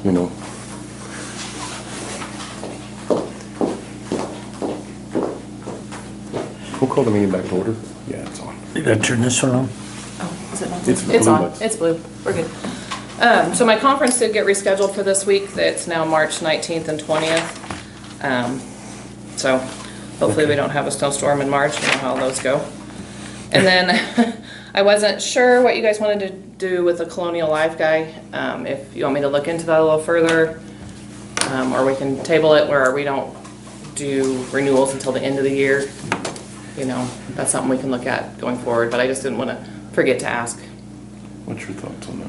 you know. We'll call the meeting back to order. Yeah, it's on. You gotta turn this one on? Oh, is it not? It's It's blue on, lights. it's blue, we're good. So my conference did get rescheduled for this week, it's now March 19th and 20th. So hopefully we don't have a snowstorm in March, you know how those go. And then I wasn't sure what you guys wanted to do with the Colonial Life guy, if you want me to look into that a little further, or we can table it where we don't do renewals until the end of the year. You know, that's something we can look at going forward, but I just didn't want to forget to ask. What's your thoughts on that?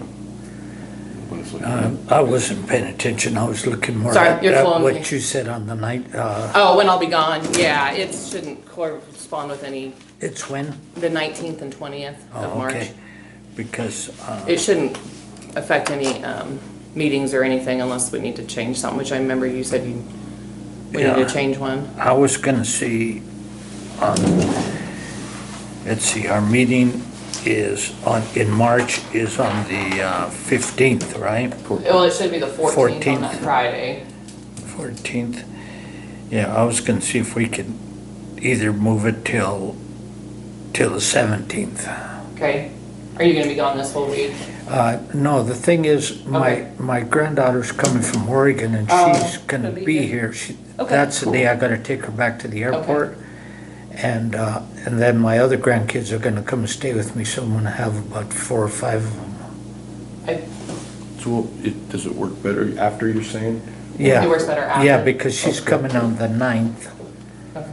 What it's looking at? I wasn't paying attention, I was looking more Sorry, at you're flowing me. what you said on the night, Oh, when I'll be gone, yeah, it shouldn't correspond with any, it's when? the 19th and 20th of Oh, March. okay. Because, It shouldn't affect any meetings or anything unless we need to change something, which I remember you said we need Yeah. to change one. I was gonna see, let's see, our meeting is in March is on the 15th, right? Well, it should be the 14th on that 14th. Friday. 14th. Yeah, I was gonna see if we could either move it till the 17th. Okay, are you gonna be gone this whole week? No, the thing is, Okay. my granddaughter's coming from Oregon and Oh, she's gonna gonna be be here. here. Okay. That's the day I gotta take her back to the airport. And then my other grandkids are gonna come and stay with me, so I'm gonna have about 4 or 5 of them. So does it work better after you're saying? Yeah. It works better after? Yeah, because she's Okay. coming on the 9th Okay.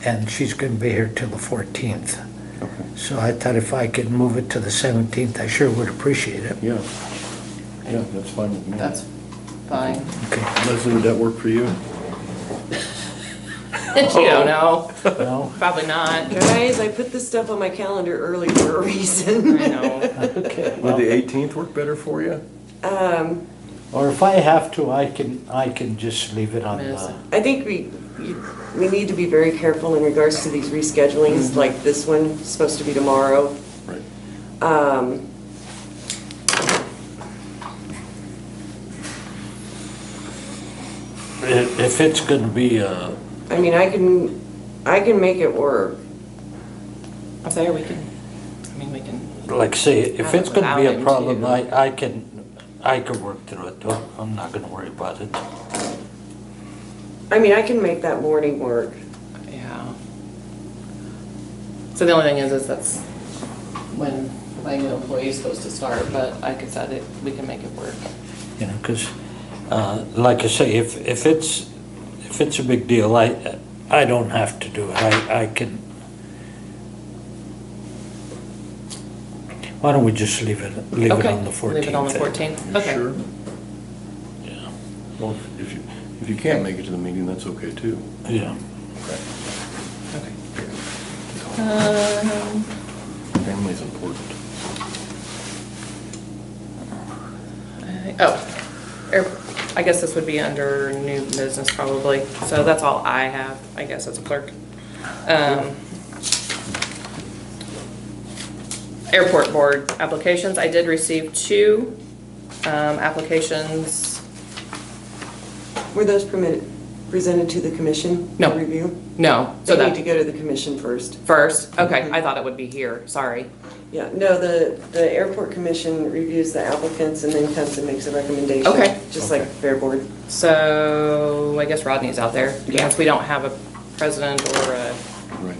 and she's gonna be here till the 14th. Okay. So I thought if I could move it to the 17th, I sure would appreciate it. Yeah. Yeah, that's fine with me. That's fine. Okay. Leslie, would that work for you? You don't know, No? probably not. Guys, I put this stuff on my calendar early for a reason. I know. Okay. Would the 18th work better for you? Or if I have to, I can just leave it on Miss. the, I think we need to be very careful in regards to these reschedulings, like this one, is supposed to be tomorrow. Right. if it's gonna be, I mean, I can make it work. I'm sorry, we can, I mean, we can, like say, if it's gonna be Without a him, problem, too. I can work through it, though. I'm not gonna worry about it. I mean, I can make that morning work. yeah. So the only thing is that's when my new employee is supposed to start, but like I said, we can make it work. You know, because, like I say, if it's a big deal, I don't have to do it. I can. Why don't we just leave it on the 14th? Leave it on the then? 14th, You okay. sure? Yeah. Well, if you can't make it to the meeting, that's okay too. Yeah. Okay. Family's important. I guess this would be under new business probably, so that's all I have, I guess, as a clerk. Airport board applications, I did receive 2 applications. Were those presented to the commission? No. for Review? No, so They need to that, go to the commission first. first, okay, I thought it would be here, sorry. Yeah, no, the airport commission reviews the applicants and then comes and makes a recommendation. Okay. Just Okay. like Fair Board. So, I guess Rodney's out there, Yeah. since we don't have a president or a, Right.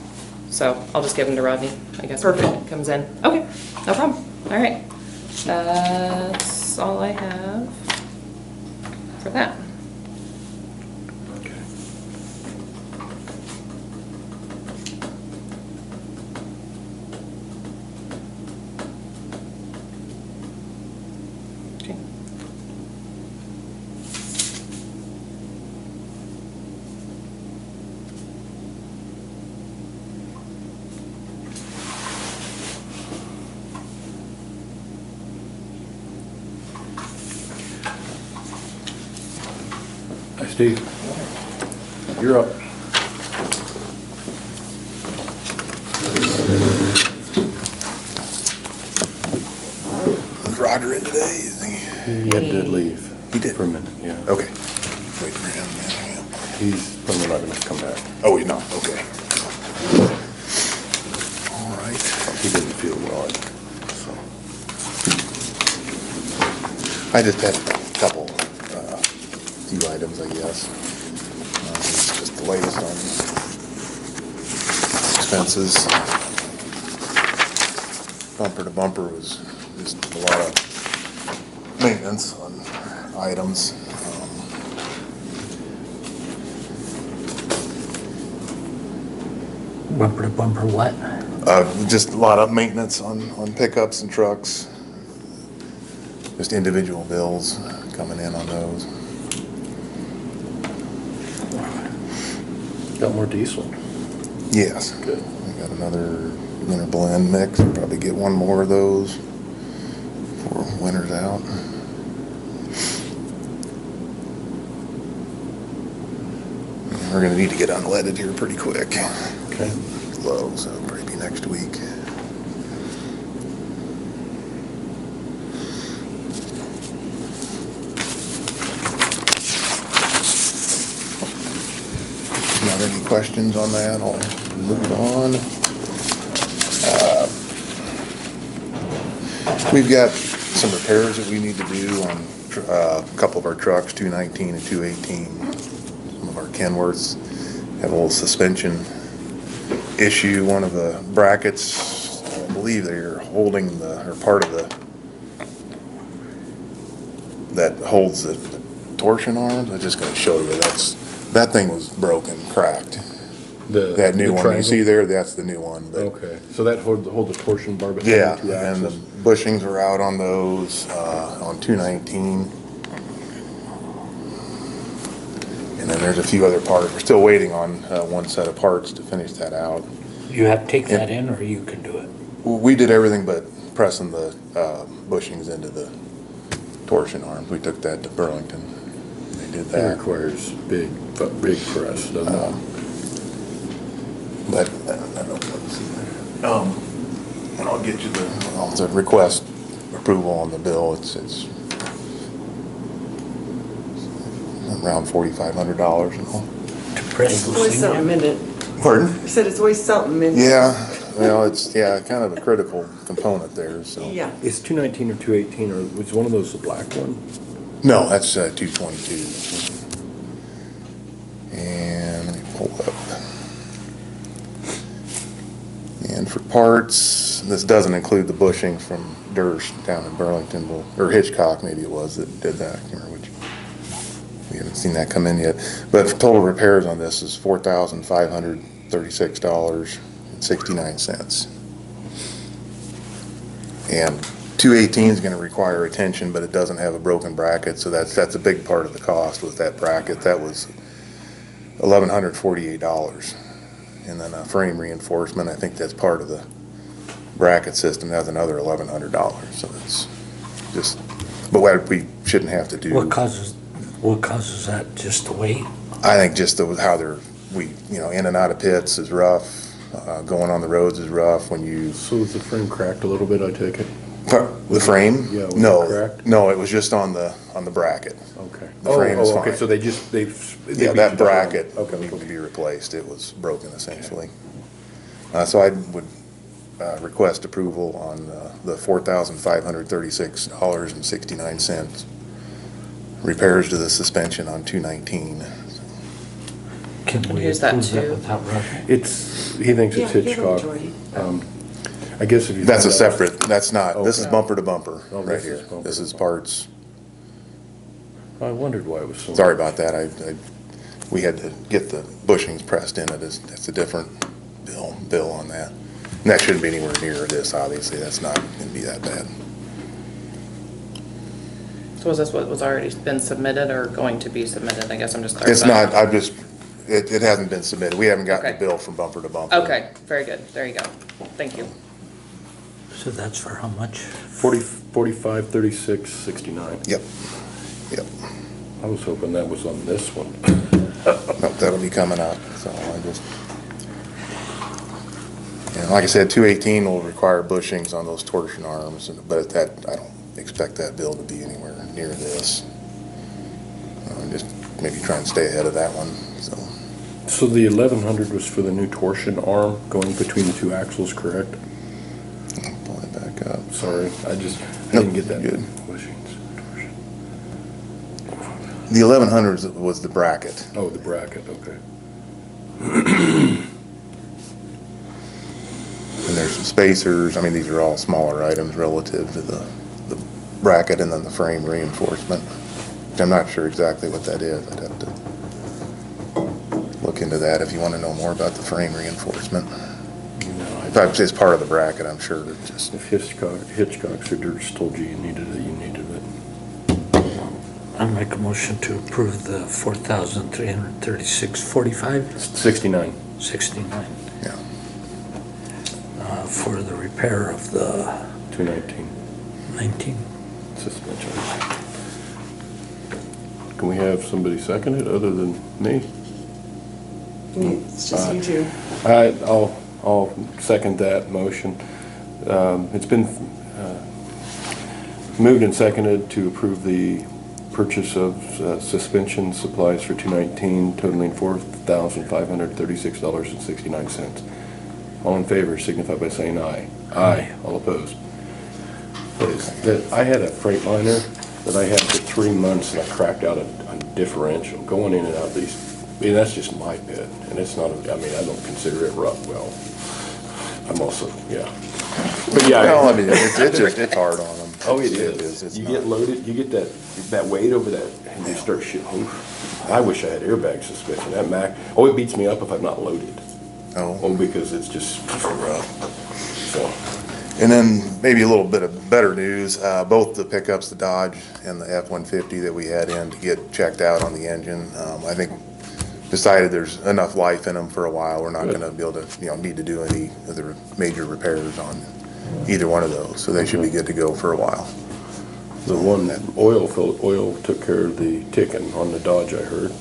so I'll just give him to Rodney, I guess. Perfect. when it comes in. Okay, no problem, all right. That's all I have for that. Okay. Okay. Hi, Steve. You're up. Is Roger in today? He had to leave. He did? For a minute, yeah. Okay. Wait for him. He's probably not gonna come back. Oh, he's not, okay. All right. He didn't feel well, so. I just had a couple, few items, I guess. Just the latest on expenses. Bumper to bumper was just a lot of maintenance on items. Bumper to bumper what? Just a lot of maintenance on pickups and trucks. Just individual bills coming in on those. Got more diesel. Yes. Good. I got another winter blend mix, probably get one more of those before winter's out. And we're gonna need to get unleaded here pretty quick. Okay. Low, so it'll probably be next week. Not any questions on that, I'll move on. We've got some repairs that we need to do on a couple of our trucks, 219 and 218. Some of our Kenworths have a little suspension issue. One of the brackets, I believe they're holding or part of that holds the torsion arms. I'm just gonna show you, that thing was broken, cracked. That new one you see there, that's the new one. But Okay, so that hold the torsion bar between yeah, the two and the axles? bushings are out on those, on 219. And then there's a few other parts. We're still waiting on, one set of parts to finish that out. You have to take that in, or you can do it? We did everything but pressing the, bushings into the torsion arms. We took that to Burlington. They did That that. requires big press, doesn't it? But, and I'll get you the request approval on the bill. It's around $4,500 and all. To press It's the always thing something, in? isn't it? Pardon? I said it's always something, isn't it? Yeah, well, it's, kind of a critical component there, so. Yeah. Is 219 or 218, or was one of those the black one? No, that's 222. And let me pull up. And for parts, this doesn't include the bushings from Durst down in Burlington, or Hitchcock maybe it was that did that. I can't remember which. We haven't seen that come in yet. But total repairs on this is $4,536.69. And 218 is gonna require attention, but it doesn't have a broken bracket, so that's a big part of the cost with that bracket. That was $1,148. And then a frame reinforcement, I think that's part of the bracket system, that's another $1,100, so it's just, but what we shouldn't have to do. What causes that, just the weight? I think just how in and out of pits is rough, going on the roads is rough when you. So was the frame cracked a little bit, I take it? The frame? Yeah, was it No, cracked? no, it was just on the bracket. Okay. The frame is Okay, fine. so they Yeah, beat you that down. bracket Okay. needed to be replaced, it was broken essentially. So I would request approval on the $4,536.69 repairs to the suspension on 219. Can we Who's that approve that to? without rushing? He thinks it's Yeah, give it Hitchcock. majority. I guess if you. That's a find out- separate, that's not, this is Okay. bumper to bumper Oh, right this is here. bumper This to is bumper. parts. I wondered why it was so. Sorry about that, we had to get the bushings pressed in it, that's a different bill on that. And that shouldn't be anywhere near this, obviously, that's not gonna be that bad. So was this what was already been submitted or going to be submitted? I guess I'm just clarifying. It's not, it hasn't been submitted, we haven't gotten the Okay. bill from bumper to bumper. Okay, very good. There you go. Thank you. So that's for how much? 45, 36, 69. Yep, yep, I was hoping that was on this one. Nope, that'll be coming up, so and like I said, 218 will require bushings on those torsion arms, but I don't expect that bill to be anywhere near this. and just maybe try and stay ahead of that one, so. So the 1100 was for the new torsion arm going between the two axles, correct? I'll pull it back up. Sorry, I Nope, didn't get that. good. Bushings, torsion. The 1100s was the bracket. Oh, the bracket, okay. And there's some spacers, I mean, these are all smaller items relative to the bracket and then the frame reinforcement. I'm not sure exactly what that is, I'd have to look into that if you wanna know more about the frame reinforcement. It's part of the bracket, I'm sure, it's just, If Hitchcock Fitters told you you needed it, you needed it. I make a motion to approve the 4,336.45, 69. 69, yeah. for the repair of the 219 19. suspension. Can we have somebody second it other than me? It's just you two. I'll second that motion. It's been moved and seconded to approve the purchase of suspension supplies for 219 totaling $4,536.69. All in favor signify by saying aye. Aye. All opposed. I had a Freightliner that I had for 3 months and I cracked out a differential going in and out these. I mean, that's just my bit, and it's not, I mean, I don't consider it rough, well, I'm also, yeah. But yeah. Well, I mean, it's hard on them. Oh, it is. It's You not- get loaded, you get that weight over that, and you start shooting. I wish I had airbag suspension, that Mac, it beats me up if I'm not loaded. Oh, Because it's just rough, so. and then maybe a little bit of better news, both the pickups, the Dodge and the F-150 that we had in to get checked out on the engine, I think decided there's enough life in them for a while. We're not Good. gonna be able to, need to do any of the major repairs on either one of those, so they should be good to go for a while. The one that oil took care of the ticking on the Dodge, I heard.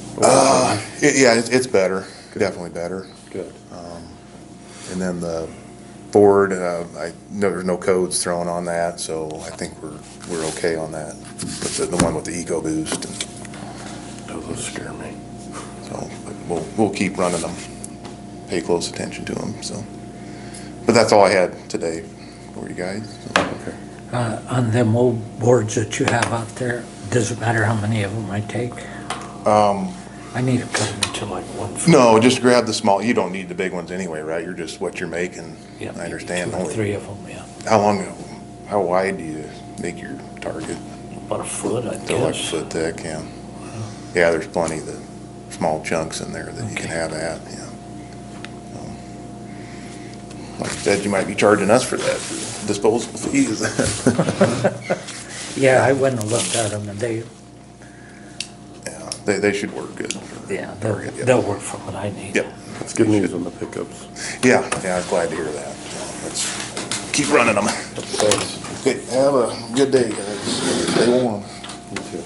Yeah, it's better, definitely better. Good. And then the Ford, I know there's no codes thrown on that, so I think we're okay on that. With the one with the EcoBoost, and Oh, those scare me. so we'll keep running them, pay close attention to them, so. But that's all I had today for you guys. So. Okay. On them old boards that you have out there, does it matter how many of them I take? I need to cut them to like 1 foot. No, just grab the small, you don't need the big ones anyway, right? You're just what you're making, Yeah, I understand. 2 or 3 of them, yeah. How wide do you make your target? About a foot, I They're like a guess. foot thick, yeah. Yeah, there's plenty of the small chunks in there that you can Okay. have at, yeah. So, like I said, you might be charging us for that, for disposal fees. Yeah, I went and looked at them and Yeah, they should work good. for yeah, target, yeah. they'll work for what I need. Yep. That's good news on the pickups. Yeah, I was glad to hear that. So, let's keep running them. Thanks. Okay, have a good day, guys. Stay warm. You too.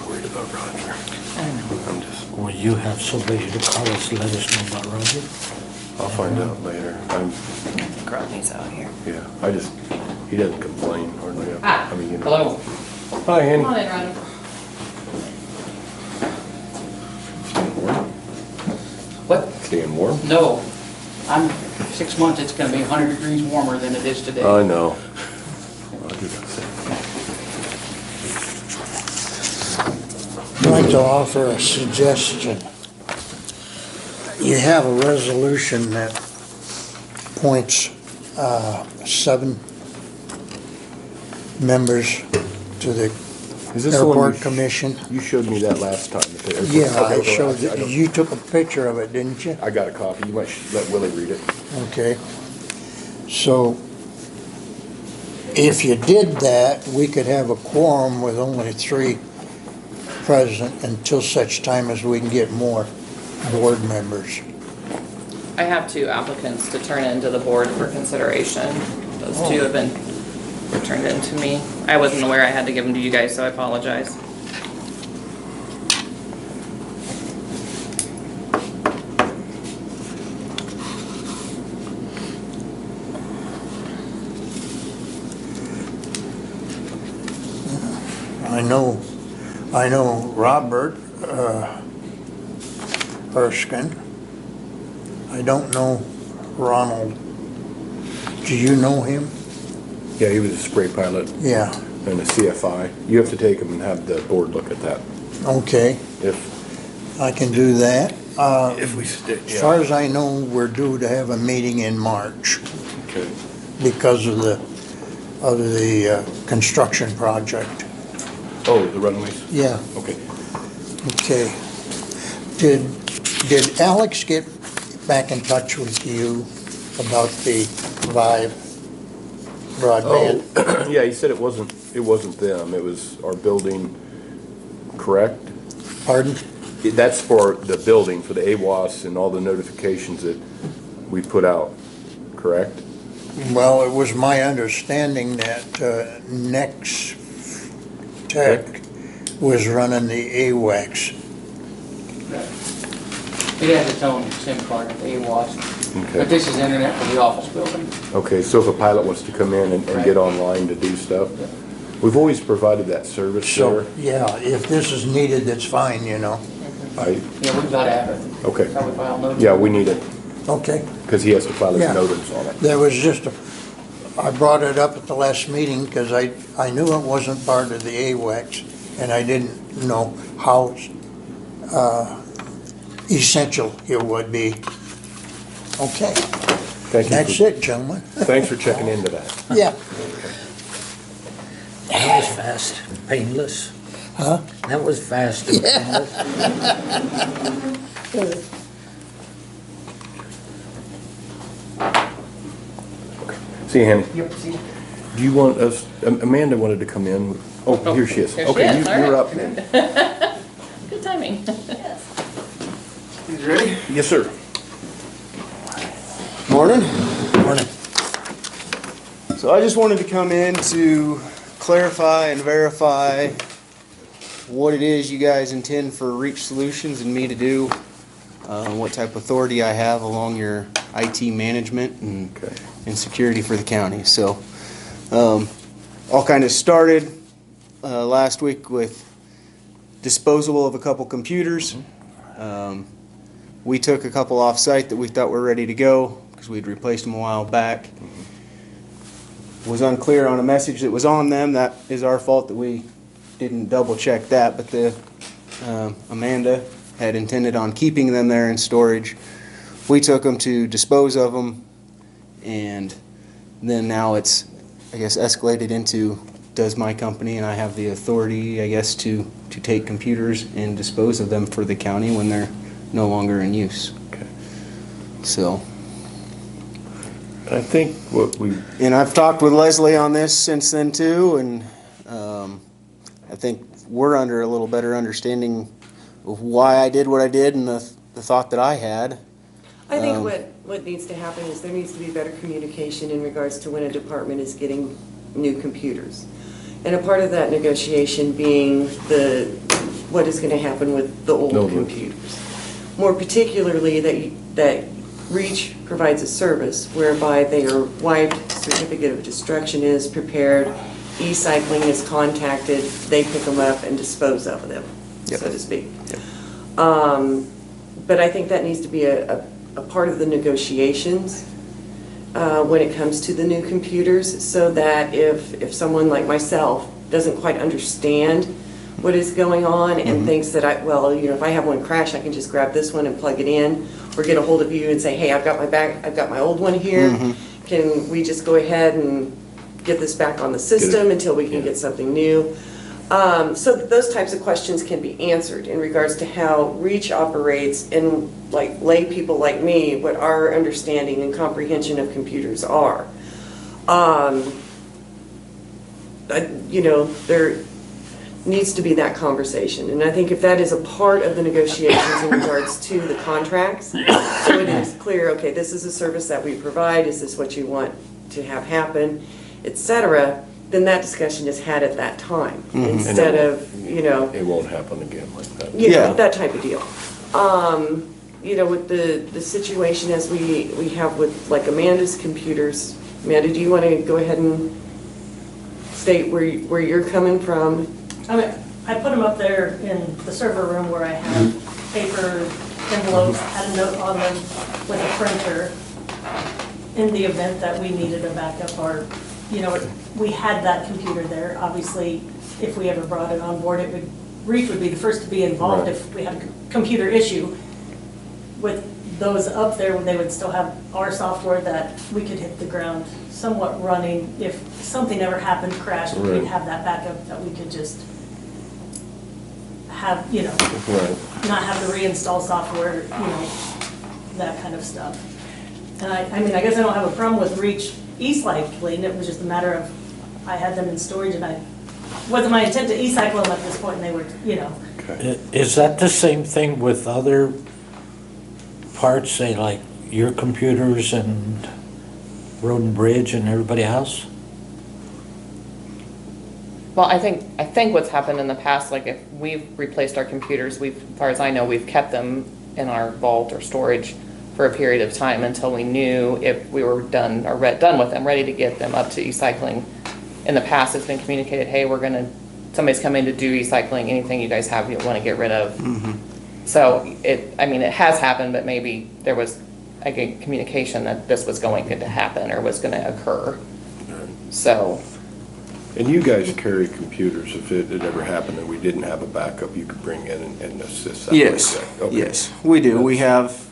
Worried about Roger. I'm just, Will you have somebody to call us, let us know about Roger? I'll find out later. Rodney's out here. Yeah, he doesn't complain hardly ever. Hi. I mean, you know. Hello. Hi, Annie. Come on in, Rodney. Staying warm? What? Staying warm? No. I'm 6 months, it's gonna be 100 degrees warmer than it is today. I know. Roger got sick. I'd like to offer a suggestion. You have a resolution that appoints 7 members to the Is this the one Airport you Commission. You showed me that last time. at the airport. Yeah, Okay, I well, showed, I don't- you took a picture of it, didn't you? I got a copy. You might let Willie read it. Okay. So if you did that, we could have a quorum with only 3 present until such time as we can get more board members. I have 2 applicants to turn into the board for consideration. Those 2 have been returned in to me. I wasn't aware I had to give them to you guys, so I apologize. I know Robert Erskine. I don't know Ronald. Do you know him? Yeah, he was a spray pilot Yeah, and a CFI. You have to take him and have the board look at that. okay, If I can do that. we stick, As far as I know, we're due to have a meeting in March Okay. because of the construction project. Oh, the runaways? Yeah, Okay. okay. Did Alex get back in touch with you about the Vive broadband? Oh, yeah, he said it wasn't them, it was our building, correct? Pardon? That's for the building, for the AWAS and all the notifications that we put out, correct? Well, it was my understanding that Nex Tech was running the AWACS. It has its own SIM card, AWAS. But Okay. this is internet for the office building. Okay, so if a pilot wants to come in and get online to do stuff, we've always provided that service So, there. yeah, if this is needed, that's fine, you know. Yeah, we've got to have it. Okay. That's how we file notice. Yeah, we need it, Okay. because he has to file his Yeah. notice on it. There was I brought it up at the last meeting because I knew it wasn't part of the AWACS, and I didn't know how essential it would be. Okay, Thank you. that's it, gentlemen. Thanks for checking into that. Yeah, That was fast, painless. huh? That was fast and painless. See you, Henny. Yep, see. Do you want us, Amanda wanted to come in. Oh, here she is. Here she Okay, is, all you're right. up then. Good timing. Yes, sir. Morning. Morning. So I just wanted to come in to clarify and verify what it is you guys intend for Reach Solutions and me to do, what type of authority I have along your IT management Okay. and security for the county. So, all kind of started last week with disposal of a couple computers. We took a couple off-site that we thought were ready to go because we'd replaced them a while back. Was unclear on a message that was on them. That is our fault that we didn't double-check that, but Amanda had intended on keeping them there in storage. We took them to dispose of them, and then now it's, I guess, escalated into, does my company and I have the authority, I guess, to take computers and dispose of them for the county when they're no longer in use. Okay. So, I think what we, and I've talked with Leslie on this since then too, and I think we're under a little better understanding of why I did what I did and the thought that I had. I think what needs to happen is there needs to be better communication in regards to when a department is getting new computers. And a part of that negotiation being what is going to happen with the old No, computers. More particularly that REACH provides a service whereby they are wiped, certificate of destruction is prepared, e-cycling is contacted, they pick them up and dispose of them, Yep. so to speak. Yep. But I think that needs to be a part of the negotiations when it comes to the new computers, so that if someone like myself doesn't quite understand what is going on and thinks that if I have one crash, I can just grab this one and plug it in, or get a hold of you and say, hey, I've got my old one here. Can we just go ahead and get this back on the system until we can get something new? So that those types of questions can be answered in regards to how REACH operates, and like lay people like me, what our understanding and comprehension of computers are. There needs to be that conversation, and I think if that is a part of the negotiations in regards to the contracts, so it is clear, okay, this is a service that we provide, is this what you want to have happen, etc., then that discussion is had at that time, instead of, it won't happen again like that. Yeah. that type of deal. With the situation as we have with like Amanda's computers, Amanda, do you want to go ahead and state where you're coming from? I mean, I put them up there in the server room where I have paper envelopes, had a note on them with a printer. In the event that we needed a backup or, you know, we had that computer there. Obviously, if we ever brought it on board, Reach would be the first to be involved Right. if we had a computer issue. With those up there, they would still have our software that we could hit the ground somewhat running. If something ever happened, crashed, Right. we'd have that backup that we could just have, you know, Right. not have to reinstall software, you know, that kind of stuff. And I mean, I guess I don't have a problem with Reach e-cycling, it was just a matter of, I had them in storage and wasn't my intent to e-cycle them at this point, and they were, you know. Is that the same thing with other parts, say like your computers and Road and Bridge and everybody else? Well, I think what's happened in the past, like if we've replaced our computers, as far as I know, we've kept them in our vault or storage for a period of time until we knew if we were done with them, ready to get them up to e-cycling. In the past, it's been communicated, hey, somebody's coming to do e-cycling, anything you guys have you want to get rid of. So it has happened, but maybe there was again communication that this was going to happen or was going to occur. So. And you guys carry computers, if it had ever happened and we didn't have a backup, you could bring in and assist that way, Yes, okay. yes, we do. We have,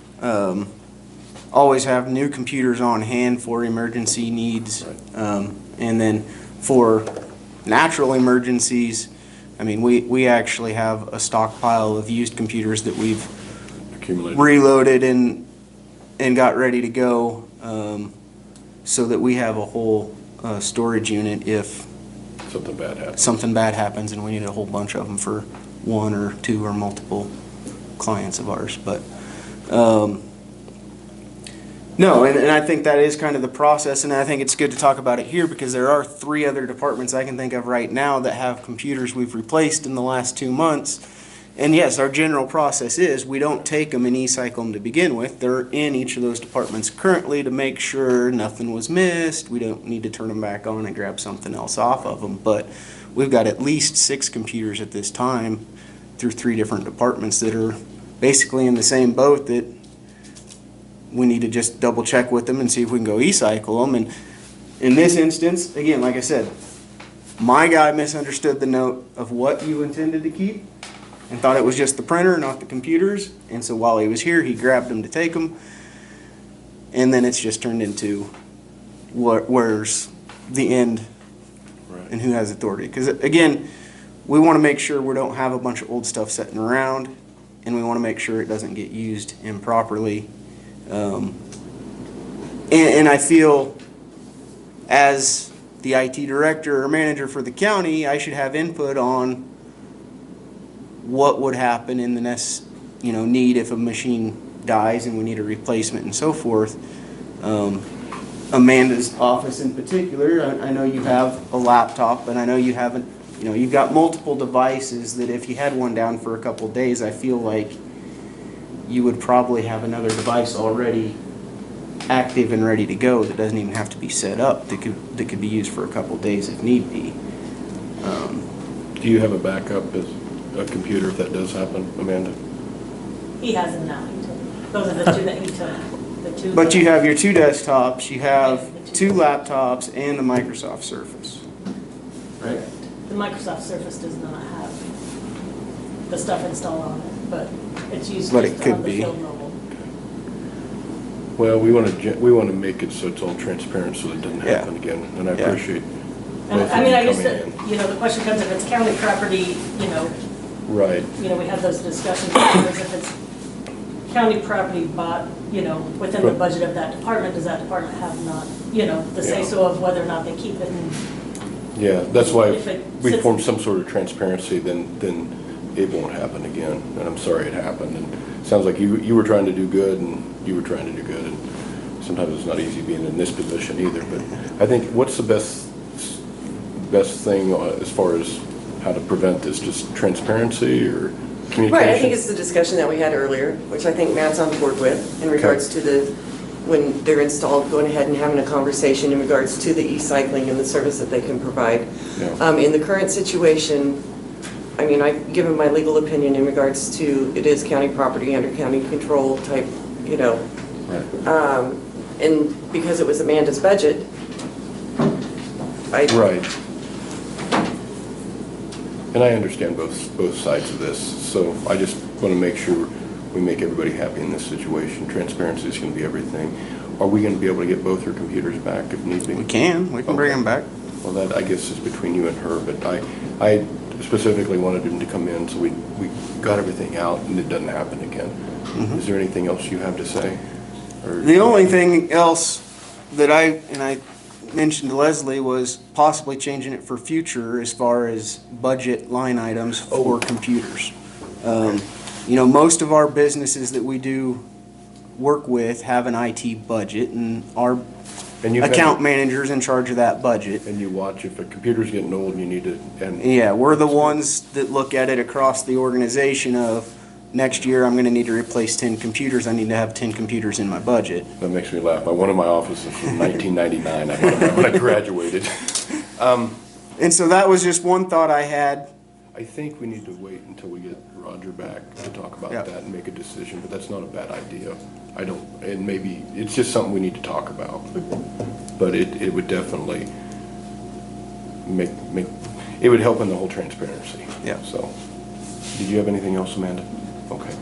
always have new computers on hand for emergency needs. Right. And then for natural emergencies, I mean, we actually have a stockpile of used computers that we've Accumulated. reloaded and got ready to go, so that we have a whole storage unit if Something bad happened. something bad happens and we need a whole bunch of them for one or two or multiple clients of ours. But no, and I think that is kind of the process, and I think it's good to talk about it here because there are 3 other departments I can think of right now that have computers we've replaced in the last 2 months. And yes, our general process is we don't take them and e-cycle them to begin with. They're in each of those departments currently to make sure nothing was missed. We don't need to turn them back on and grab something else off of them. But we've got at least 6 computers at this time through 3 different departments that are basically in the same boat that we need to just double check with them and see if we can go e-cycle them. And in this instance, again, like I said, my guy misunderstood the note of what you intended to keep and thought it was just the printer, not the computers. And so while he was here, he grabbed them to take them. And then it's just turned into where's the end and who has authority. Because again, we want to make sure we don't have a bunch of old stuff sitting around, and we want to make sure it doesn't get used improperly. And I feel as the IT director or manager for the county, I should have input on what would happen in the next, need if a machine dies and we need a replacement and so forth. Amanda's office in particular, I know you have a laptop, and I know you haven't, you've got multiple devices that if you had one down for a couple of days, I feel like you would probably have another device already active and ready to go that doesn't even have to be set up, that could be used for a couple of days if need be. Do you have a backup as a computer if that does happen, Amanda? He has them now. Those are the 2 that he took. The 2. But you have your 2 desktops, you have 2 laptops, and the Microsoft Surface. Right? The Microsoft Surface does not have the stuff installed on it, but it's used But just it could on the be. field mobile. Well, we want to make it so it's all transparent so it doesn't Yeah. happen again, and I Yeah. appreciate And both I of mean, you I guess coming that, in. the question comes if it's county property, Right. we have those discussions, whereas if it's county property bought, within the Right. budget of that department, does that department have not, the say-so of whether or not they keep it and Yeah, that's why If it we sits- form some sort of transparency, then it won't happen again. And I'm sorry it happened. And it sounds like you were trying to do good, and you were trying to do good. And sometimes it's not easy being in this position either. But I think what's the best thing as far as how to prevent this? Just transparency or communication? Right, I think it's the discussion that we had earlier, which I think Matt's on board with, in regards to when they're installed, going ahead and having a conversation in regards to the e-cycling and the service that they can provide. Yeah. In the current situation, I mean, I've given my legal opinion in regards to it is county property under county control type, you know. Right. And because it was Amanda's budget, Right. And I understand both sides of this, so I just want to make sure we make everybody happy in this situation. Transparency is going to be everything. Are we going to be able to get both her computers back if need be? We can bring them back. Well, that, I guess, is between you and her, but I specifically wanted him to come in, so we got everything out, and it doesn't happen again. Is there anything else you have to say? Or- The only thing else that I mentioned to Leslie was possibly changing it for future as far as budget line items for computers. You know, most of our businesses that we do work with have an IT budget, and our And you have- account manager's in charge of that budget. And you watch, if a computer's getting old and you need to, and. Yeah, we're the ones that look at it across the organization of, next year, I'm gonna need to replace 10 computers, I need to have 10 computers in my budget. That makes me laugh. One of my offices from 1999, I bought it when I graduated. And so that was just one thought I had. I think we need to wait until we get Roger back to talk about Yeah. that and make a decision, but that's not a bad idea. And maybe, it's just something we need to talk about. But it would definitely it would help in the whole transparency. Yeah. So, did you have anything else, Amanda? Okay.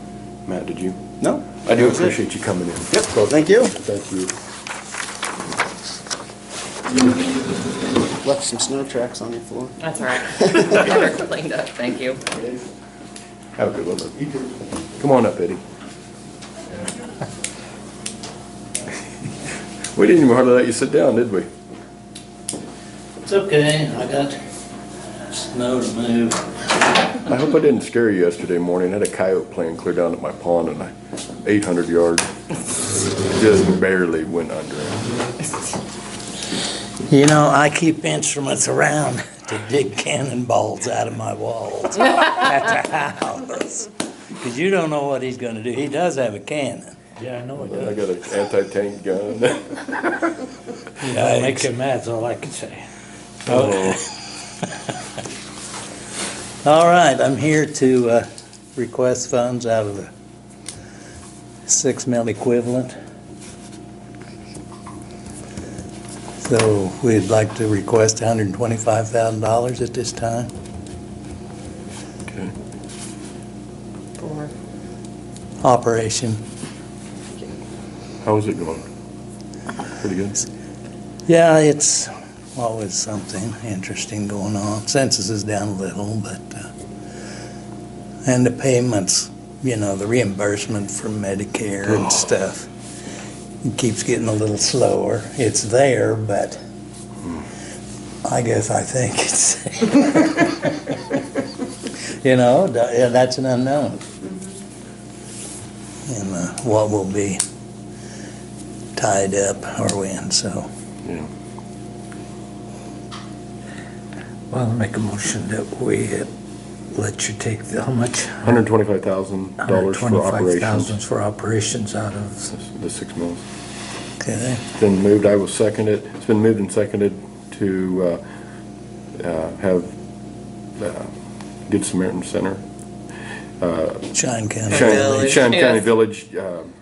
Matt, did you? No. I do that was it. appreciate you coming in. Yep, thank you. Thank you. Left some snow tracks on your floor. That's all right. They're cleaned up, thank you. Have a good one. Come on up, Eddie. We didn't even hardly let you sit down, did we? It's okay, I got snow to move. I hope I didn't scare you yesterday morning. I had a coyote plane clear down at my pond and 800 yards. Just barely went under it. You know, I keep instruments around to dig cannonballs out of my walls at the house. Because you don't know what he's gonna do. He does have a cannon. Yeah, I know he I got an anti-tank gun. Yeah, make him mad, that's all I can say. All right, I'm here to request funds out of the 6 mil equivalent. So we'd like to request $125,000 at this time. Okay. For Operation. How is it going? Pretty good? Yeah, it's always something interesting going on. Census is down a little, but, and the payments, you know, the reimbursement from Medicare and stuff, it keeps getting a little slower. It's there, but I guess I think it's, you know, that's an unknown. And what will be tied up or when, so. Yeah. Well, I'll make a motion that we let you take how much? $125,000 for operations. $125,000 for operations out of, The 6 mils. okay. It's been moved, I will second it. It's been moved and seconded to have Good Samaritan Center, Cheyenne County. Village, Cheyenne County yes. Village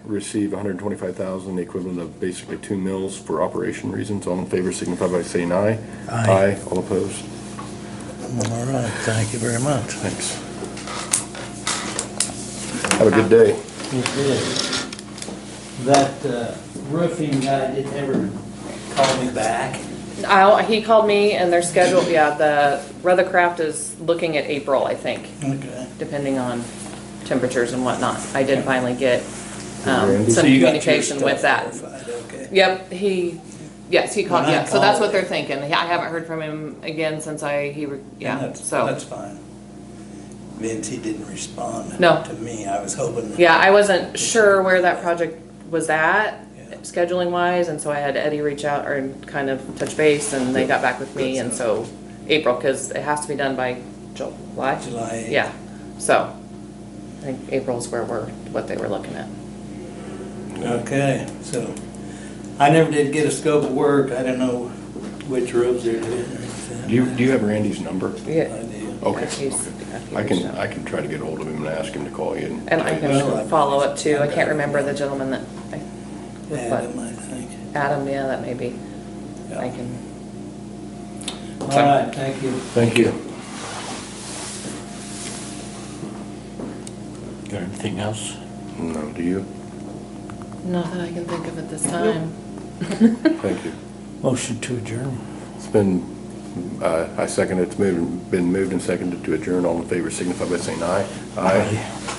receive $125,000, the equivalent of basically 2 mils for operation reasons. All in favor signify by saying aye. Aye. All opposed? All right, thank you very much. Thanks. Have a good day. You did. That roofing guy didn't ever call me back. He called me and they're scheduled, yeah, the Ruthercraft is looking at April, I think, Okay. depending on temperatures and whatnot. I did finally get Randy? some So you got your communication with stuff that. verified, okay. Yep, yes, he called, When I yeah, so that's what called- they're thinking. I haven't heard from him again since yeah, That's so. fine. Vince, he didn't respond No. to me. I was hoping. Yeah, I wasn't sure where that project was at, Yeah. scheduling wise, and so I had Eddie reach out or kind of touch base, and they got back with me, and so April, because it has to be done by July. July 8th. Yeah, so I think April's what they were looking at. Okay, so I never did get a scope of work. I don't know which roads they're doing or anything. Do you have Randy's number? Yeah, I do. Okay. If he's- if he I reached can, out. I can try to get hold of him and ask him to call you. And I can follow up too. I can't remember the gentleman that, Adam, I think. Adam, yeah, that may be. Yeah. I can, All right, thank you. Thank you. Got anything else? No, do you? not that I can think of at this time. Thank you. Motion to adjourn. It's been, I second it. It's been moved and seconded to adjourn. All in favor signify by saying aye. Aye.